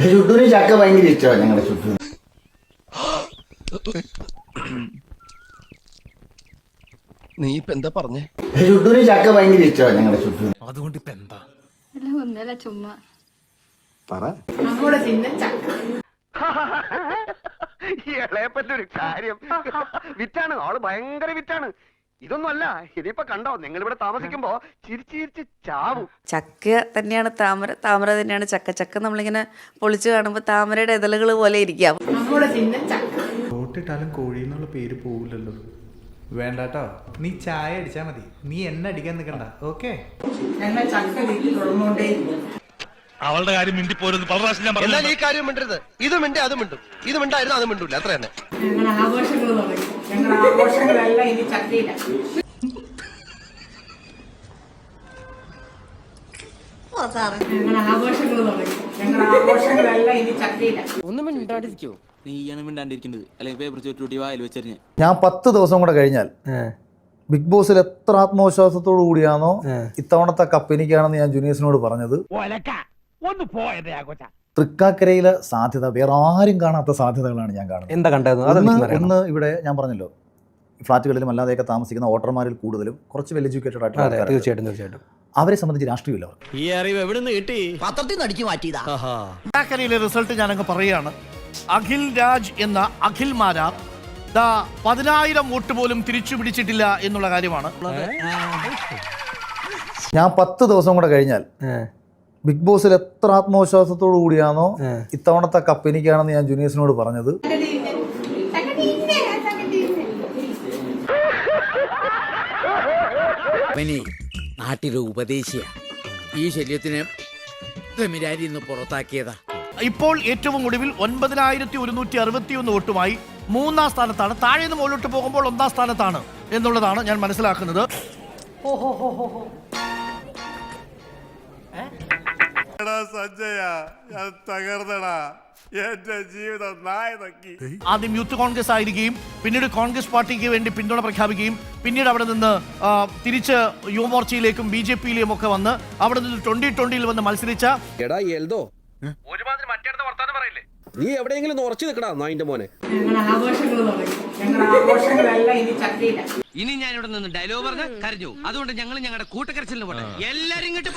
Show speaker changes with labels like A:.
A: ചുട്ടൂന് ചക്ക ഭയങ്കര ഇഷ്ടമാണ് ഞങ്ങളുടെ ചുട്ടൂന്.
B: നീ ഇപ്പൊ എന്താ പറഞ്ഞേ?
A: ചുട്ടൂന് ചക്ക ഭയങ്കര ഇഷ്ടമാണ് ഞങ്ങളുടെ ചുട്ടൂന്.
B: അതുകൊണ്ട് ഇപ്പൊ എന്താ?
C: ഒന്നല്ല ചുമ്മാ
D: ഇളയപ്പറ്റൊരു കാര്യം വിറ്റാണ്, ആള് ഭയങ്കര വിറ്റാണ്. ഇതൊന്നും അല്ല, ഇതിപ്പോ കണ്ടോ നിങ്ങൾ ഇവിടെ താമസിക്കുമ്പോ ചിരിച്ച് ചിരിച്ച് ചാവും.
E: ചക്ക തന്നെയാണ് താമര, താമര തന്നെയാണ് ചക്ക. ചക്ക നമ്മളിങ്ങനെ പൊളിച്ചു കാണുമ്പോൾ താമരയുടെ ഇതളുകൾ പോലെ ഇരിക്കാം.
F: തോട്ടിട്ടാലും കോഴി എന്നുള്ള പേര് പോവില്ലല്ലോ. വേണ്ടാട്ടോ, നീ ചായ അടിച്ചാ മതി, നീ എന്നെ അടിക്കാൻ നിൽക്കണ്ട. ഓക്കെ,
B: അവളുടെ കാര്യം മിണ്ടി പോരുന്നു.
D: എന്നാൽ ഈ കാര്യം മിണ്ടരുത്. ഇത് മിണ്ടി അത് മിണ്ടും, ഇത് മിണ്ടായിരുന്നു അത് മിണ്ടൂല, അത്ര തന്നെ.
G: ഒന്നും മിണ്ടാണ്ടിരിക്കോ? നീയാണ് മിണ്ടാണ്ടിരിക്കേണ്ടത്, അല്ലെങ്കിൽ പേപ്പർ ചുറ്റി വായിൽ വെച്ചെറിഞ്ഞ്.
H: ഞാൻ 10 ദിവസം കൂടെ കഴിഞ്ഞാൽ ബിഗ് ബോസിൽ എത്ര ആത്മവിശ്വാസത്തോടു കൂടിയാണോ ഇത്തവണത്തെ കപ്പ് എനിക്കാണെന്ന് ഞാൻ ജൂനിയേഴ്സിനോട് പറഞ്ഞത്, തൃക്കാക്കരയിലെ സാധ്യത വേറെ ആരും കാണാത്ത സാധ്യതകളാണ് ഞാൻ കാണുന്നത്.
I: എന്താ കണ്ടത്?
H: ഒന്ന് ഇവിടെ ഞാൻ പറഞ്ഞല്ലോ, ഫ്ലാറ്റുകളിലും അല്ലാതെയൊക്കെ താമസിക്കുന്ന വോട്ടർമാരിൽ കൂടുതലും കുറച്ച് വെൽ എഡ്യൂക്കേറ്റഡ് ആയിട്ടുള്ള ആൾക്കാർ.
I: തീർച്ചയായിട്ടും
H: അവരെ സംബന്ധിച്ച് രാഷ്ട്രീയമില്ല അവർ.
G: ഈ അറിവ് എവിടെ നിന്ന് കിട്ടി?
D: പത്രത്തിൽ നിന്ന് അടിച്ചു മാറ്റിയതാ.
B: തൃക്കാക്കരയിലെ റിസൾട്ട് ഞാനങ്ങ് പറയുകയാണ്. അഖിൽ രാജ് എന്ന അഖിൽ മാരാർ 10,000 വോട്ട് പോലും തിരിച്ചു പിടിച്ചിട്ടില്ല എന്നുള്ള കാര്യമാണ്.
H: ഞാൻ 10 ദിവസം കൂടെ കഴിഞ്ഞാൽ ബിഗ് ബോസിൽ എത്ര ആത്മവിശ്വാസത്തോടു കൂടിയാണോ ഇത്തവണത്തെ കപ്പ് എനിക്കാണെന്ന് ഞാൻ ജൂനിയേഴ്സിനോട് പറഞ്ഞത്,
G: നാട്ടിലെ ഉപദേശിയ ഈ ശല്യത്തിന് പുറത്താക്കിയതാ.
B: ഇപ്പോൾ ഏറ്റവും ഒടുവിൽ 9,161 വോട്ടുമായി 3-ാം സ്ഥാനത്താണ്. താഴെ നിന്ന് മുകളിലോട്ട് പോകുമ്പോൾ 1-ാം സ്ഥാനത്താണ് എന്നുള്ളതാണ് ഞാൻ മനസ്സിലാക്കുന്നത്. ആദ്യം യൂത്ത് കോൺഗ്രസ് ആയിരിക്കുകയും പിന്നീട് കോൺഗ്രസ് പാർട്ടിക്ക് വേണ്ടി പിന്തുണ പ്രഖ്യാപിക്കുകയും പിന്നീട് അവിടെ നിന്ന് തിരിച്ച് യുവമോർച്ചയിലേക്കും BJP-യിലും ഒക്കെ വന്ന് അവിടെ നിന്ന് 2020-ൽ വന്ന് മത്സരിച്ച
D: ഒരുമാതിരി മറ്റേടത്ത് വർത്താനം പറയില്ലേ നീ? എവിടെയെങ്കിലും ഉറച്ചു നിൽക്കടാ നായിന്റെ മോനെ.
G: ഇനി ഞാൻ ഇവിടെ നിന്ന് ഡയലോഗ് പറഞ്ഞ കരഞ്ഞു. അതുകൊണ്ട് ഞങ്ങൾ ഞങ്ങളുടെ കൂട്ടക്കരച്ചിലിന് പോട്ടെ. എല്ലാരും ഇങ്ങോട്ട്